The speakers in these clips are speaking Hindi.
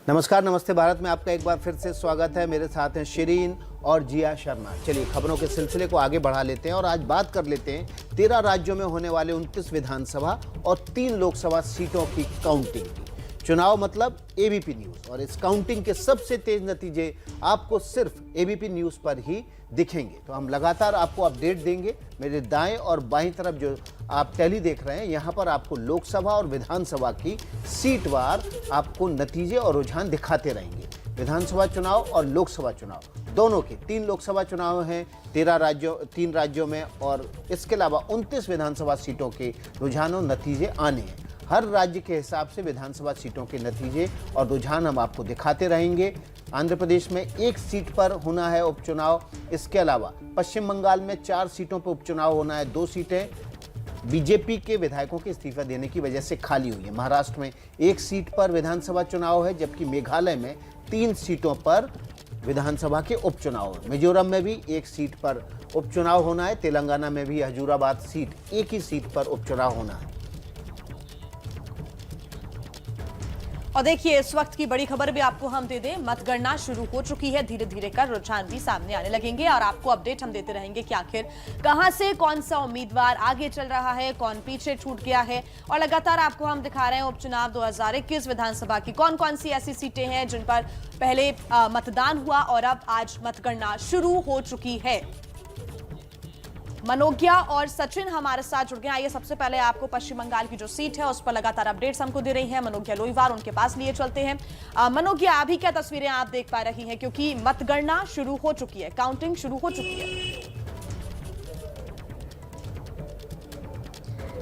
नमस्कार, नमस्ते भारत में आपका एक बार फिर से स्वागत है। मेरे साथ हैं शिरीन और जिया शर्मा। चलिए खबरों के सिलसिले को आगे बढ़ा लेते हैं और आज बात कर लेते हैं 13 राज्यों में होने वाले 29 विधानसभा और 3 लोकसभा सीटों की काउंटिंग की। चुनाव मतलब एबीपी न्यूज, और इस काउंटिंग के सबसे तेज नतीजे आपको सिर्फ एबीपी न्यूज पर ही दिखेंगे। तो हम लगातार आपको अपडेट देंगे। मेरे दाएं और बाईं तरफ जो आप टैली देख रहे हैं, यहाँ पर आपको लोकसभा और विधानसभा की सीटवार आपको नतीजे और रुझान दिखाते रहेंगे। विधानसभा चुनाव और लोकसभा चुनाव दोनों के 3 लोकसभा चुनाव हैं 3 राज्यों में, और इसके अलावा 29 विधानसभा सीटों के रुझान और नतीजे आने हैं। हर राज्य के हिसाब से विधानसभा सीटों के नतीजे और रुझान हम आपको दिखाते रहेंगे। आंध्र प्रदेश में 1 सीट पर होना है उपचुनाव। इसके अलावा पश्चिम बंगाल में 4 सीटों पर उपचुनाव होना है। 2 सीटें बीजेपी के विधायकों के इस्तीफा देने की वजह से खाली हुई है। महाराष्ट्र में 1 सीट पर विधानसभा चुनाव है, जबकि मेघालय में 3 सीटों पर विधानसभा के उपचुनाव है। मिजोरम में भी 1 सीट पर उपचुनाव होना है। तेलंगाना में भी हजूराबाद सीट 1 ही सीट पर उपचुनाव होना है। और देखिए, इस वक्त की बड़ी खबर भी आपको हम दे दें, मतगणना शुरू हो चुकी है। धीरे धीरे कर रुझान भी सामने आने लगेंगे और आपको अपडेट हम देते रहेंगे कि आखिर कहां से कौन सा उम्मीदवार आगे चल रहा है, कौन पीछे छूट गया है। और लगातार आपको हम दिखा रहे हैं उपचुनाव 2021 विधानसभा की कौन कौन सी ऐसी सीटें हैं जिन पर पहले मतदान हुआ और अब आज मतगणना शुरू हो चुकी है। मनोज्ञा और सचिन हमारे साथ जुड़ गए। आइए सबसे पहले आपको पश्चिम बंगाल की जो सीट है उस पर लगातार अपडेट्स हमको दे रही है मनोज्ञा लोईवार, उनके पास लिए चलते हैं। मनोज्ञा, अभी क्या तस्वीरें आप देख पा रही हैं, क्योंकि मतगणना शुरू हो चुकी है, काउंटिंग शुरू हो चुकी है।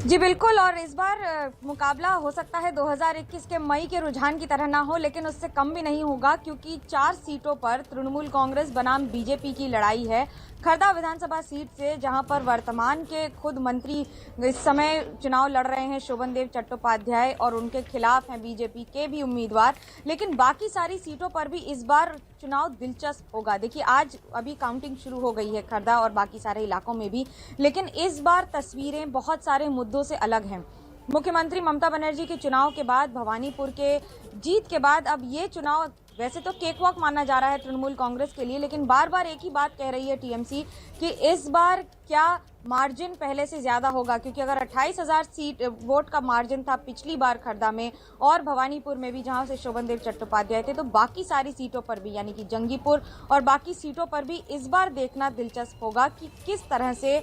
जी बिल्कुल, और इस बार मुकाबला हो सकता है 2021 के मई के रुझान की तरह ना हो, लेकिन उससे कम भी नहीं होगा, क्योंकि 4 सीटों पर तृणमूल कांग्रेस बनाम बीजेपी की लड़ाई है। खर्दा विधानसभा सीट से, जहां पर वर्तमान के खुद मंत्री इस समय चुनाव लड़ रहे हैं शोभन देव चट्टोपाध्याय, और उनके खिलाफ हैं बीजेपी के भी उम्मीदवार। लेकिन बाकी सारी सीटों पर भी इस बार चुनाव दिलचस्प होगा। देखिए, आज अभी काउंटिंग शुरू हो गई है खर्दा और बाकी सारे इलाकों में भी, लेकिन इस बार तस्वीरें बहुत सारे मुद्दों से अलग हैं। मुख्यमंत्री ममता बनर्जी के चुनाव के बाद, भवानीपुर के जीत के बाद, अब ये चुनाव वैसे तो केक वॉक माना जा रहा है तृणमूल कांग्रेस के लिए, लेकिन बार बार एक ही बात कह रही है टीएमसी कि इस बार क्या मार्जिन पहले से ज्यादा होगा, क्योंकि अगर 28,000 सीट वोट का मार्जिन था पिछली बार खर्दा में और भवानीपुर में भी, जहां से शोभन देव चट्टोपाध्याय थे, तो बाकी सारी सीटों पर भी, यानी कि जंगीपुर और बाकी सीटों पर भी इस बार देखना दिलचस्प होगा कि किस तरह से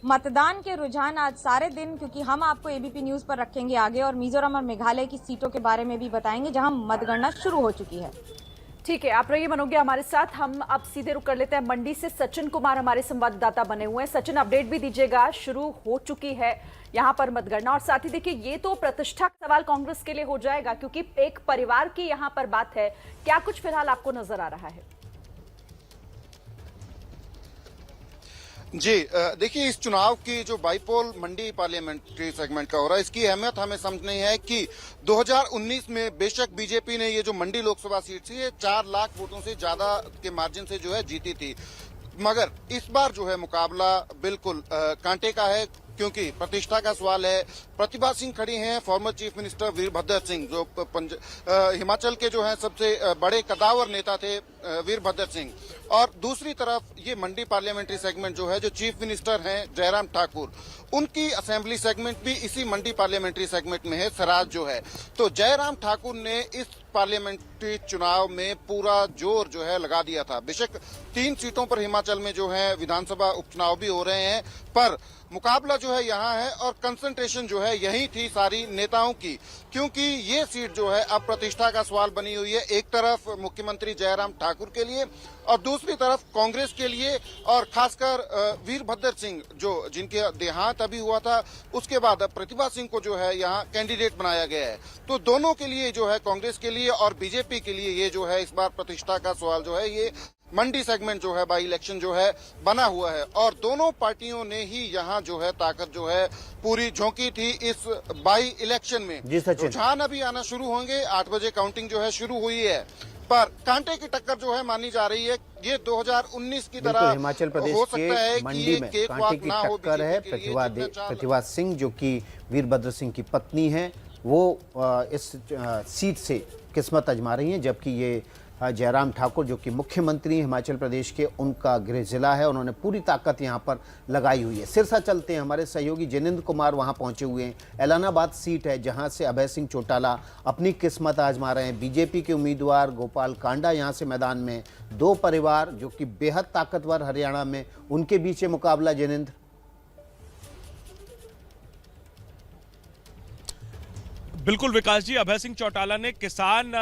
मतदान के रुझान आज सारे दिन, क्योंकि हम आपको एबीपी न्यूज पर रखेंगे आगे, और मिजोरम और मेघालय की सीटों के बारे में भी बताएंगे जहां मतगणना शुरू हो चुकी है। ठीक है, आप रहिए मनोज्ञा हमारे साथ। हम अब सीधे रुक कर लेते हैं मंडी से। सचिन कुमार हमारे संवाददाता बने हुए हैं। सचिन, अपडेट भी दीजिएगा। शुरू हो चुकी है यहाँ पर मतगणना, और साथ ही देखिए, ये तो प्रतिष्ठा का सवाल कांग्रेस के लिए हो जाएगा, क्योंकि एक परिवार की यहाँ पर बात है। क्या कुछ फिलहाल आपको नजर आ रहा है? जी देखिए, इस चुनाव की जो बाईपोल मंडी पार्लियामेंट्री सेगमेंट का हो रहा है, इसकी अहमियत हमें समझनी है कि 2019 में बेशक बीजेपी ने ये जो मंडी लोकसभा सीट थी, ये 4 लाख वोटों से ज्यादा के मार्जिन से जो है जीती थी, मगर इस बार जो है मुकाबला बिल्कुल कांटे का है, क्योंकि प्रतिष्ठा का सवाल है। प्रतिभा सिंह खड़ी हैं, former chief minister Virbhadra Singh, जो हिमाचल के जो हैं सबसे बड़े कदावर नेता थे वीरभद्र सिंह, और दूसरी तरफ ये मंडी पार्लियामेंट्री सेगमेंट जो है, जो चीफ मिनिस्टर हैं जयराम ठाकुर, उनकी असेंबली सेगमेंट भी इसी मंडी पार्लियामेंट्री सेगमेंट में है, सराज जो है। तो जयराम ठाकुर ने इस पार्लियामेंट्री चुनाव में पूरा जोर जो है लगा दिया था। बेशक 3 सीटों पर हिमाचल में जो है विधानसभा उपचुनाव भी हो रहे हैं, पर मुकाबला जो है यहाँ है, और कंसंट्रेशन जो है यही थी सारी नेताओं की, क्योंकि ये सीट जो है अब प्रतिष्ठा का सवाल बनी हुई है। एक तरफ मुख्यमंत्री जयराम ठाकुर के लिए और दूसरी तरफ कांग्रेस के लिए, और खासकर वीरभद्र सिंह जो जिनके देहांत अभी हुआ था, उसके बाद अब प्रतिभा सिंह को जो है यहाँ कैंडिडेट बनाया गया है। तो दोनों के लिए जो है, कांग्रेस के लिए और बीजेपी के लिए, ये जो है इस बार प्रतिष्ठा का सवाल जो है, ये मंडी सेगमेंट जो है बाई इलेक्शन जो है बना हुआ है, और दोनों पार्टियों ने ही यहाँ जो है ताकत जो है पूरी झोंकी थी इस बाई इलेक्शन में। रुझान अभी आना शुरू होंगे, 8 बजे काउंटिंग जो है शुरू हुई है, पर कांटे की टक्कर जो है मानी जा रही है। ये 2019 की तरह हिमाचल प्रदेश हो सकता है के कि मंडी में कांटे की टक्कर है। प्रतिभा सिंह जो कि वीरभद्र सिंह की पत्नी है, वो इस सीट से किस्मत आजमा रही हैं, जबकि ये जयराम ठाकुर जो कि मुख्यमंत्री हिमाचल प्रदेश के, उनका गृह जिला है, उन्होंने पूरी ताकत यहाँ पर लगाई हुई है। सिरसा चलते हैं, हमारे सहयोगी जिनेंद्र कुमार वहाँ पहुँचे हुए हैं। एलानाबाद सीट है जहाँ से अभय सिंह चौटाला अपनी किस्मत आजमा रहे हैं। बीजेपी के उम्मीदवार गोपाल कांडा यहाँ से मैदान में, दो परिवार जो कि बेहद ताकतवर हरियाणा में, उनके बीच ये मुकाबला। जिनेंद्र, बिल्कुल विकास जी, अभय सिंह चौटाला ने किसान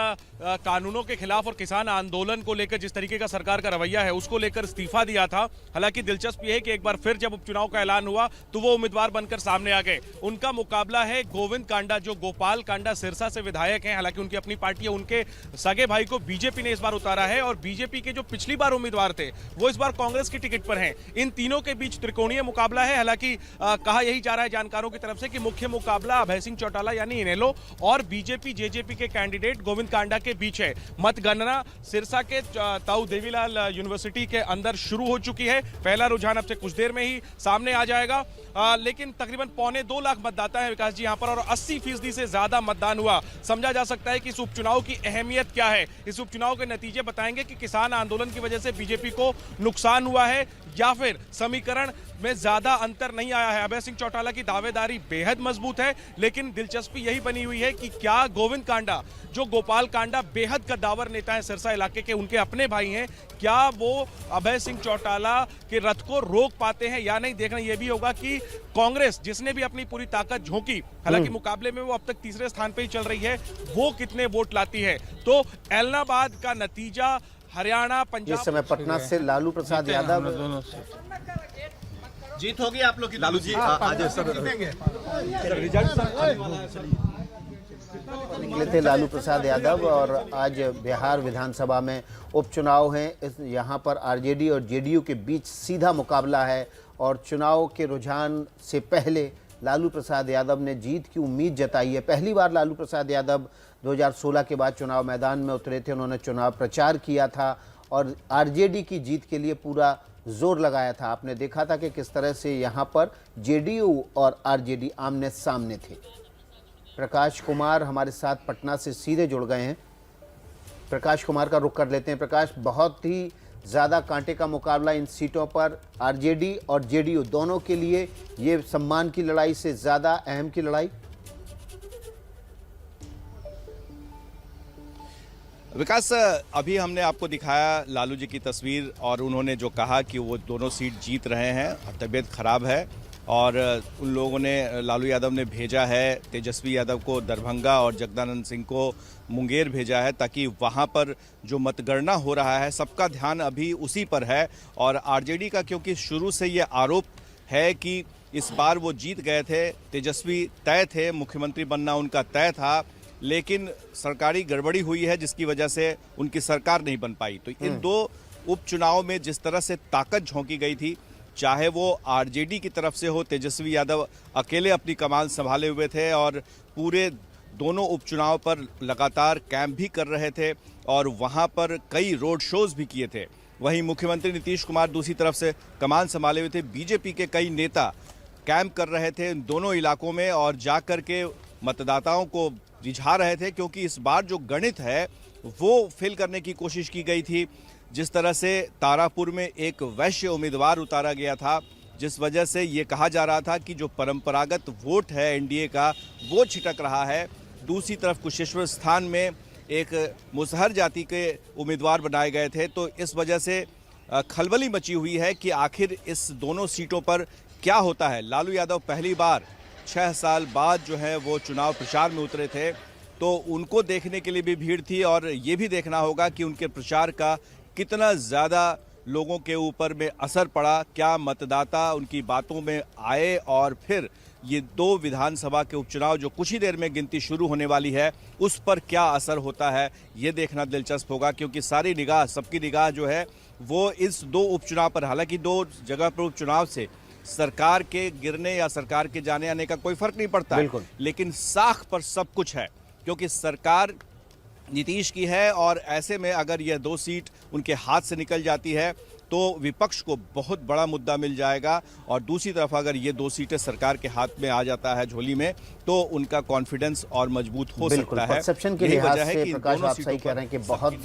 कानूनों के खिलाफ और किसान आंदोलन को लेकर जिस तरीके का सरकार का रवैया है उसको लेकर इस्तीफा दिया था। हालांकि दिलचस्प ये है कि एक बार फिर जब उपचुनाव का ऐलान हुआ तो वो उम्मीदवार बनकर सामने आ गए। उनका मुकाबला है गोविंद कांडा, जो गोपाल कांडा सिरसा से विधायक हैं। हालांकि उनकी अपनी पार्टी है, उनके सगे भाई को बीजेपी ने इस बार उतारा है और बीजेपी के जो पिछली बार उम्मीदवार थे वो इस बार कांग्रेस की टिकट पर हैं। इन तीनों के बीच त्रिकोणीय मुकाबला है। हालांकि कहा यही जा रहा है जानकारों की तरफ से कि मुख्य मुकाबला अभय सिंह चौटाला यानी इनेलो और बीजेपी जेजेपी के कैंडिडेट गोविंद कांडा के बीच है। मतगणना सिरसा के ताऊ देवीलाल यूनिवर्सिटी के अंदर शुरू हो चुकी है। पहला रुझान अब से कुछ देर में ही सामने आ जाएगा। लेकिन तकरीबन 1.25 लाख मतदाता है विकास जी यहाँ पर और 80% से ज्यादा मतदान हुआ। समझा जा सकता है कि इस उपचुनाव की अहमियत क्या है। इस उपचुनाव के नतीजे बताएंगे कि किसान आंदोलन की वजह से बीजेपी को नुकसान हुआ है या फिर समीकरण में ज्यादा अंतर नहीं आया है। अभय सिंह चौटाला की दावेदारी बेहद मजबूत है, लेकिन दिलचस्पी यही बनी हुई है कि क्या गोविंद कांडा, जो गोपाल कांडा बेहद कद्दावर नेता है सिरसा इलाके के, उनके अपने भाई हैं, क्या वो अभय सिंह चौटाला के रथ को रोक पाते हैं या नहीं। देखना यह भी होगा कि कांग्रेस, जिसने भी अपनी पूरी ताकत झोंकी, हालांकि मुकाबले में वो अब तक तीसरे स्थान पर ही चल रही है, वो कितने वोट लाती है। तो एलनाबाद का नतीजा हरियाणा, पंजाब, इस समय पटना से लालू प्रसाद यादव जीत होगी आप लोग की। लालू जी आज निकले थे लालू प्रसाद यादव और आज बिहार विधानसभा में उपचुनाव हैं। यहाँ पर आरजेडी और जेडीयू के बीच सीधा मुकाबला है और चुनाव के रुझान से पहले लालू प्रसाद यादव ने जीत की उम्मीद जताई है। पहली बार लालू प्रसाद यादव 2016 के बाद चुनाव मैदान में उतरे थे। उन्होंने चुनाव प्रचार किया था और आरजेडी की जीत के लिए पूरा जोर लगाया था। आपने देखा था कि किस तरह से यहाँ पर जेडीयू और आरजेडी आमने सामने थे। प्रकाश कुमार हमारे साथ पटना से सीधे जुड़ गए हैं। प्रकाश कुमार का रुख कर लेते हैं। प्रकाश, बहुत ही ज़्यादा कांटे का मुकाबला इन सीटों पर, आरजेडी और जेडीयू दोनों के लिए ये सम्मान की लड़ाई से ज़्यादा अहम की लड़ाई। विकास, अभी हमने आपको दिखाया लालू जी की तस्वीर और उन्होंने जो कहा कि वो दोनों सीट जीत रहे हैं और तबीयत खराब है और उन लोगों ने, लालू यादव ने भेजा है तेजस्वी यादव को दरभंगा और जगदानंद सिंह को मुंगेर भेजा है ताकि वहां पर जो मतगणना हो रहा है सबका ध्यान अभी उसी पर है। और आरजेडी का क्योंकि शुरू से ये आरोप है कि इस बार वो जीत गए थे, तेजस्वी तय थे, मुख्यमंत्री बनना उनका तय था, लेकिन सरकारी गड़बड़ी हुई है जिसकी वजह से उनकी सरकार नहीं बन पाई। तो इन दो उपचुनाव में जिस तरह से ताकत झोंकी गई थी, चाहे वो आरजेडी की तरफ से हो, तेजस्वी यादव अकेले अपनी कमान संभाले हुए थे और पूरे दोनों उपचुनाव पर लगातार कैंप भी कर रहे थे और वहां पर कई रोड शोज भी किए थे। वहीं मुख्यमंत्री नीतीश कुमार दूसरी तरफ से कमान संभाले हुए थे। बीजेपी के कई नेता कैंप कर रहे थे इन दोनों इलाकों में और जाकर के मतदाताओं को रिझा रहे थे, क्योंकि इस बार जो गणित है वो फिल करने की कोशिश की गई थी। जिस तरह से तारापुर में एक वैश्य उम्मीदवार उतारा गया था, जिस वजह से ये कहा जा रहा था कि जो परंपरागत वोट है एनडीए का वो छिटक रहा है। दूसरी तरफ कुशेश्वर स्थान में एक मुसहर जाति के उम्मीदवार बनाए गए थे, तो इस वजह से खलबली मची हुई है कि आखिर इस दोनों सीटों पर क्या होता है। लालू यादव पहली बार 6 साल बाद जो है वो चुनाव प्रचार में उतरे थे, तो उनको देखने के लिए भी भीड़ थी और ये भी देखना होगा कि उनके प्रचार का कितना ज़्यादा लोगों के ऊपर में असर पड़ा, क्या मतदाता उनकी बातों में आए और फिर ये 2 विधानसभा के उपचुनाव जो कुछ ही देर में गिनती शुरू होने वाली है उस पर क्या असर होता है, ये देखना दिलचस्प होगा। क्योंकि सारी निगाह, सबकी निगाह जो है वो इस 2 उपचुनाव पर, हालांकि 2 जगह पर उपचुनाव से सरकार के गिरने या सरकार के जाने आने का कोई फर्क नहीं पड़ता है, लेकिन साख पर सब कुछ है। क्योंकि सरकार नीतीश की है और ऐसे में अगर यह 2 सीट उनके हाथ से निकल जाती है तो विपक्ष को बहुत बड़ा मुद्दा मिल जाएगा। और दूसरी तरफ अगर ये 2 सीटें सरकार के हाथ में आ जाता है झोली में तो उनका कॉन्फिडेंस और मजबूत हो सकता है। परसेप्शन के लिहाज से प्रकाश आप सही कह रहे हैं कि बहुत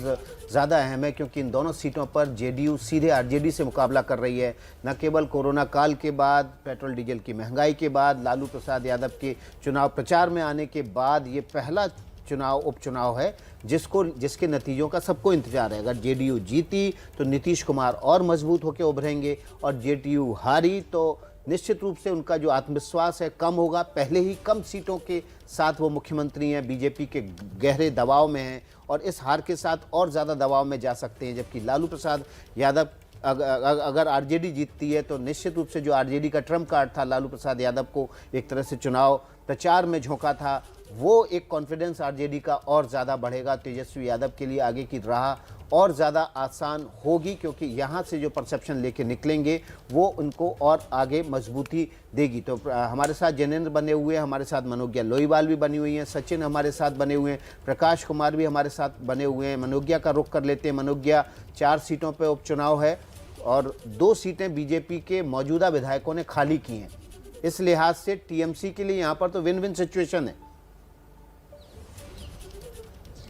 ज़्यादा अहम है, क्योंकि इन दोनों सीटों पर जेडीयू सीधे आरजेडी से मुकाबला कर रही है। न केवल कोरोना काल के बाद, पेट्रोल डीजल की महंगाई के बाद, लालू प्रसाद यादव के चुनाव प्रचार में आने के बाद ये पहला उपचुनाव है जिसके नतीजों का सबको इंतजार है। अगर जेडीयू जीती तो नीतीश कुमार और मजबूत होकर उभरेंगे, और जेडीयू हारी तो निश्चित रूप से उनका जो आत्मविश्वास है कम होगा। पहले ही कम सीटों के साथ वो मुख्यमंत्री हैं, बीजेपी के गहरे दबाव में हैं और इस हार के साथ और ज़्यादा दबाव में जा सकते हैं। जबकि लालू प्रसाद यादव अगर आरजेडी जीतती है तो निश्चित रूप से जो आरजेडी का ट्रम्प कार्ड था, लालू प्रसाद यादव को एक तरह से चुनाव प्रचार में झोंका था, वो एक कॉन्फिडेंस आरजेडी का और ज़्यादा बढ़ेगा। तेजस्वी यादव के लिए आगे की राह और ज़्यादा आसान होगी, क्योंकि यहाँ से जो परसेप्शन लेके निकलेंगे वो उनको और आगे मजबूती देगी। तो हमारे साथ जैनेंद्र बने हुए हैं, हमारे साथ मनोज्ञा लोईवाल भी बनी हुई हैं, सचिन हमारे साथ बने हुए हैं, प्रकाश कुमार भी हमारे साथ बने हुए हैं। मनोज्ञा का रुख कर लेते हैं। मनोज्ञा, 4 सीटों पर उपचुनाव है और 2 सीटें बीजेपी के मौजूदा विधायकों ने खाली की हैं। इस लिहाज से टीएमसी के लिए यहाँ पर तो विन विन सिचुएशन है।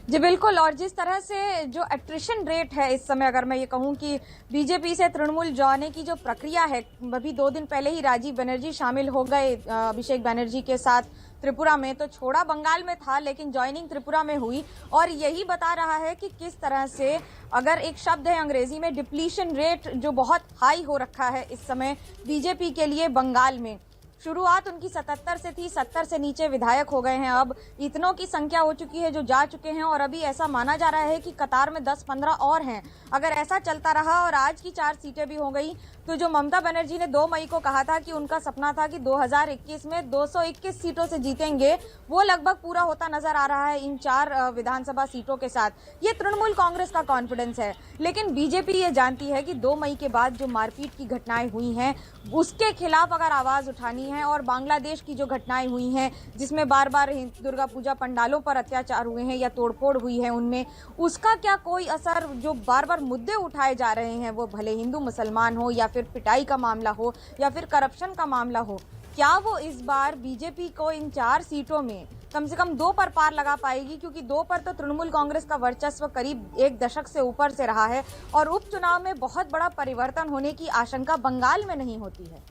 जी बिल्कुल, और जिस तरह से जो एट्रिशन रेट है इस समय, अगर मैं ये कहूँ कि बीजेपी से तृणमूल जाने की जो प्रक्रिया है, अभी 2 दिन पहले ही राजीव बनर्जी शामिल हो गए अभिषेक बनर्जी के साथ त्रिपुरा में, तो छोड़ा बंगाल में था लेकिन ज्वाइनिंग त्रिपुरा में हुई। और यही बता रहा है कि किस तरह से, अगर एक शब्द है अंग्रेजी में डिप्लीशन रेट, जो बहुत हाई हो रखा है इस समय बीजेपी के लिए बंगाल में। शुरुआत उनकी 77 से थी, 70 से नीचे विधायक हो गए हैं, अब इतनों की संख्या हो चुकी है जो जा चुके हैं, और अभी ऐसा माना जा रहा है कि कतार में 10-15 और हैं। अगर ऐसा चलता रहा और आज की 4 सीटें भी हो गई, तो जो ममता बनर्जी ने 2 मई को कहा था कि उनका सपना था कि 2021 में 221 सीटों से जीतेंगे, वो लगभग पूरा होता नजर आ रहा है इन 4 विधानसभा सीटों के साथ। ये तृणमूल कांग्रेस का कॉन्फिडेंस है। लेकिन बीजेपी ये जानती है कि 2 मई के बाद जो मारपीट की घटनाएं हुई हैं उसके खिलाफ अगर आवाज उठानी है, और बांग्लादेश की जो घटनाएं हुई हैं जिसमें बार बार दुर्गा पूजा पंडालों पर अत्याचार हुए हैं या तोड़फोड़ हुई है उनमें, उसका क्या कोई असर, जो बार बार मुद्दे उठाए जा रहे हैं, वो भले हिंदू मुसलमान हो या फिर पिटाई का मामला हो या फिर करप्शन का मामला हो, क्या वो इस बार बीजेपी को इन 4 सीटों में कम से कम 2 पर पार लगा पाएगी? क्योंकि 2 पर तो तृणमूल कांग्रेस का वर्चस्व करीब 1 दशक से ऊपर से रहा है, और उपचुनाव में बहुत बड़ा परिवर्तन होने की आशंका बंगाल में नहीं होती है।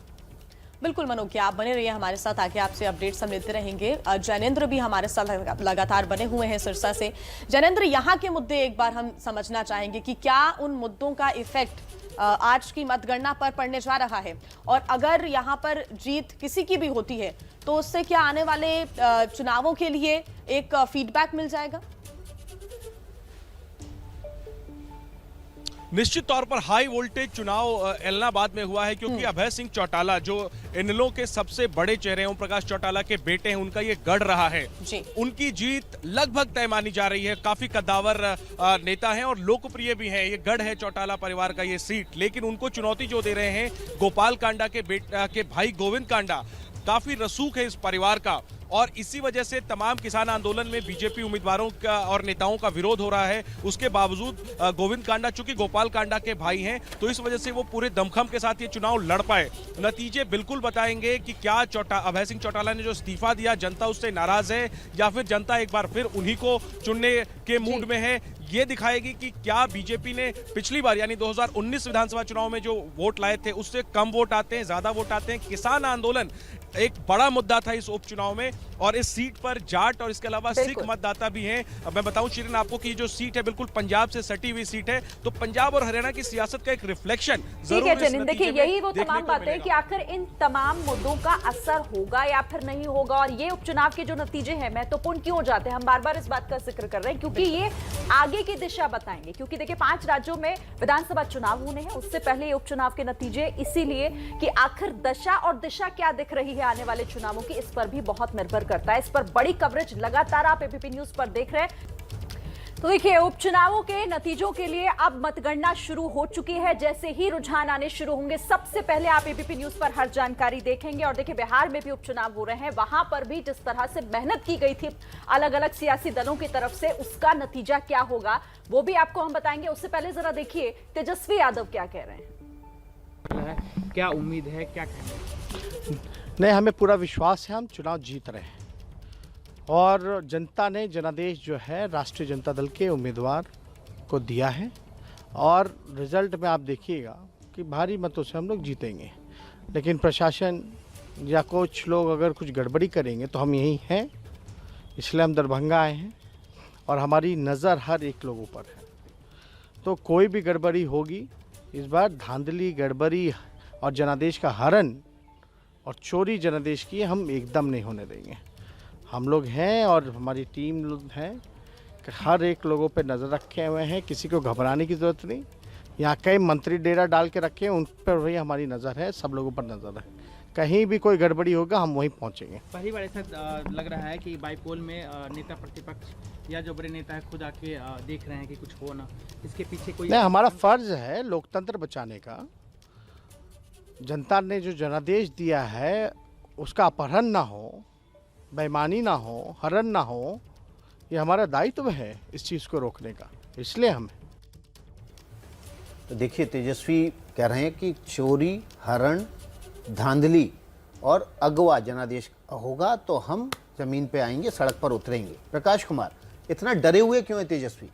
बिल्कुल मनोज्ञा, आप बने रहिए हमारे साथ, आगे आपसे अपडेट्स हम लेते रहेंगे। जैनेंद्र भी हमारे साथ लगातार बने हुए हैं सिरसा से। जैनेंद्र, यहाँ के मुद्दे एक बार हम समझना चाहेंगे कि क्या उन मुद्दों का इफेक्ट आज की मतगणना पर पड़ने जा रहा है, और अगर यहाँ पर जीत किसी की भी होती है तो उससे क्या आने वाले चुनावों के लिए एक फीडबैक मिल जाएगा? निश्चित तौर पर हाई वोल्टेज चुनाव एलनाबाद में हुआ है, क्योंकि अभय सिंह चौटाला जो इनेलो के सबसे बड़े चेहरे हैं, ओम प्रकाश चौटाला के बेटे हैं, उनका ये गढ़ रहा है जी। उनकी जीत लगभग तय मानी जा रही है। काफी कद्दावर नेता हैं और लोकप्रिय भी हैं। ये गढ़ है चौटाला परिवार का ये सीट, लेकिन उनको चुनौती जो दे रहे हैं गोपाल कांडा के भाई गोविंद कांडा, काफी रसूख है इस परिवार का, और इसी वजह से तमाम किसान आंदोलन में बीजेपी उम्मीदवारों का और नेताओं का विरोध हो रहा है। उसके बावजूद गोविंद कांडा चूंकि गोपाल कांडा के भाई हैं, तो इस वजह से वो पूरे दमखम के साथ ये चुनाव लड़ पाए। नतीजे बिल्कुल बताएंगे कि क्या अभय सिंह चौटाला ने जो इस्तीफा दिया, जनता उससे नाराज है या फिर जनता एक बार फिर उन्हीं को चुनने के मूड में है। ये दिखाएगी कि क्या बीजेपी ने पिछली बार यानी 2019 विधानसभा चुनाव में जो वोट लाए थे उससे कम वोट आते हैं, ज्यादा वोट आते हैं। किसान आंदोलन एक बड़ा मुद्दा था इस उपचुनाव में, और इस सीट पर जाट और इसके अलावा सिख मतदाता भी हैं। अब मैं बताऊं शिरीन आपको कि जो सीट है बिल्कुल पंजाब से सटी हुई सीट है, तो पंजाब और हरियाणा की सियासत का एक रिफ्लेक्शन जरूर है। देखिए, यही वो तमाम बातें हैं कि आखिर इन तमाम मुद्दों का असर होगा या फिर नहीं होगा, और ये उपचुनाव के जो नतीजे हैं महत्वपूर्ण क्यों हो जाते हैं। हम बार बार इस बात का जिक्र कर रहे हैं क्योंकि ये आगे की दिशा बताएंगे। क्योंकि देखिए 5 राज्यों में विधानसभा चुनाव होने हैं, उससे पहले उपचुनाव के नतीजे, इसीलिए कि आखिर दशा और दिशा क्या दिख रही है आने वाले चुनावों की, इस पर भी बहुत निर्भर करता है। इस पर बड़ी कवरेज लगातार आप एबीपी न्यूज पर देख रहे हैं। तो देखिए, उपचुनावों के नतीजों के लिए अब मतगणना शुरू हो चुकी है। जैसे ही रुझान आने शुरू होंगे, सबसे पहले आप एबीपी न्यूज पर हर जानकारी देखेंगे। और देखिए, बिहार में भी उपचुनाव हो रहे हैं, वहां पर भी जिस तरह से मेहनत की गई थी अलग अलग सियासी दलों की तरफ से, उसका नतीजा क्या होगा वो भी आपको हम बताएंगे। उससे पहले जरा देखिए तेजस्वी यादव क्या कह रहे हैं। क्या उम्मीद है, क्या कहना है? नहीं, हमें पूरा विश्वास है, हम चुनाव जीत रहे हैं और जनता ने जनादेश जो है राष्ट्रीय जनता दल के उम्मीदवार को दिया है और रिजल्ट में आप देखिएगा कि भारी मतों से हम लोग जीतेंगे। लेकिन प्रशासन या कुछ लोग अगर कुछ गड़बड़ी करेंगे तो हम यही हैं, इसलिए हम दरभंगा आए हैं और हमारी नज़र हर एक लोगों पर है। तो कोई भी गड़बड़ी होगी इस बार, धांधली गड़बड़ी और जनादेश का हरण और चोरी जनादेश की हम एकदम नहीं होने देंगे। हम लोग हैं और हमारी टीम लोग हैं कि हर एक लोगों पे नज़र रखे हुए हैं, किसी को घबराने की ज़रूरत नहीं। यहाँ कई मंत्री डेरा डाल के रखे हैं, उन पर भी हमारी नज़र है, सब लोगों पर नज़र है। कहीं भी कोई गड़बड़ी होगा हम वहीं पहुँचेंगे। पहली बार ऐसा लग रहा है कि बाईपोल में नेता प्रतिपक्ष या जो बड़े नेता है खुद आके देख रहे हैं कि कुछ हो ना, इसके पीछे कोई नहीं, हमारा फ़र्ज़ है लोकतंत्र बचाने का। जनता ने जो जनादेश दिया है उसका अपहरण ना हो, बेईमानी ना हो, हरण ना हो, ये हमारा दायित्व है इस चीज़ को रोकने का, इसलिए हम। तो देखिए, तेजस्वी कह रहे हैं कि चोरी, हरण, धांधली और अगवा जनादेश होगा तो हम जमीन पे आएंगे, सड़क पर उतरेंगे। प्रकाश कुमार, इतना डरे हुए क्यों है तेजस्वी?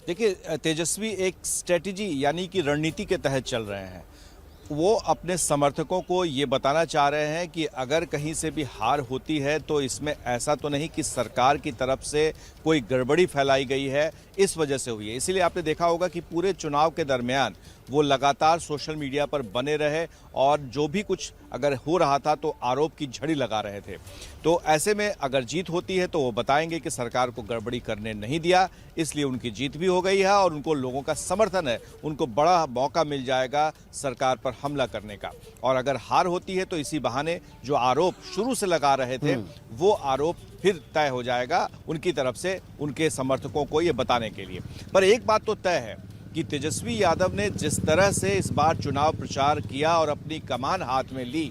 देखिए, तेजस्वी एक स्ट्रेटजी यानी कि रणनीति के तहत चल रहे हैं। वो अपने समर्थकों को ये बताना चाह रहे हैं कि अगर कहीं से भी हार होती है तो इसमें ऐसा तो नहीं कि सरकार की तरफ से कोई गड़बड़ी फैलाई गई है, इस वजह से हुई है। इसीलिए आपने देखा होगा कि पूरे चुनाव के दरमियान वो लगातार सोशल मीडिया पर बने रहे और जो भी कुछ अगर हो रहा था तो आरोप की झड़ी लगा रहे थे। तो ऐसे में अगर जीत होती है तो वो बताएंगे कि सरकार को गड़बड़ी करने नहीं दिया, इसलिए उनकी जीत भी हो गई है और उनको लोगों का समर्थन है, उनको बड़ा मौका मिल जाएगा सरकार पर हमला करने का। और अगर हार होती है तो इसी बहाने जो आरोप शुरू से लगा रहे थे वो आरोप फिर तय हो जाएगा उनकी तरफ से, उनके समर्थकों को ये बताने के लिए। पर एक बात तो तय है कि तेजस्वी यादव ने जिस तरह से इस बार चुनाव प्रचार किया और अपनी कमान हाथ में ली,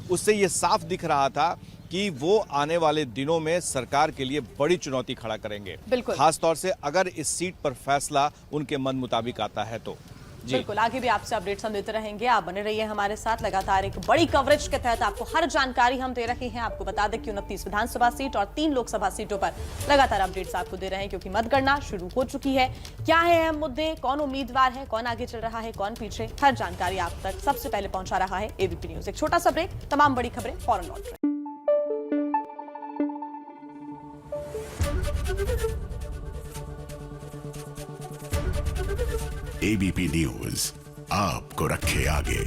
उससे ये साफ दिख रहा था कि वो आने वाले दिनों में सरकार के लिए बड़ी चुनौती खड़ा करेंगे। बिल्कुल, खासतौर से अगर इस सीट पर फैसला उनके मन मुताबिक आता है तो। बिल्कुल, आगे भी आपसे अपडेट्स हम देते रहेंगे। आप बने रहिए हमारे साथ। लगातार एक बड़ी कवरेज के तहत आपको हर जानकारी हम दे रहे हैं। आपको बता दें कि 29 विधानसभा सीट और 3 लोकसभा सीटों पर लगातार अपडेट्स आपको दे रहे हैं, क्योंकि मतगणना शुरू हो चुकी है। क्या है अहम मुद्दे, कौन उम्मीदवार है, कौन आगे चल रहा है, कौन पीछे, हर जानकारी आप तक सबसे पहले पहुंचा रहा है एबीपी न्यूज। एक छोटा सा ब्रेक, तमाम बड़ी खबरें फौरन लौट रहे हैं। एबीपी न्यूज आपको रखे आगे।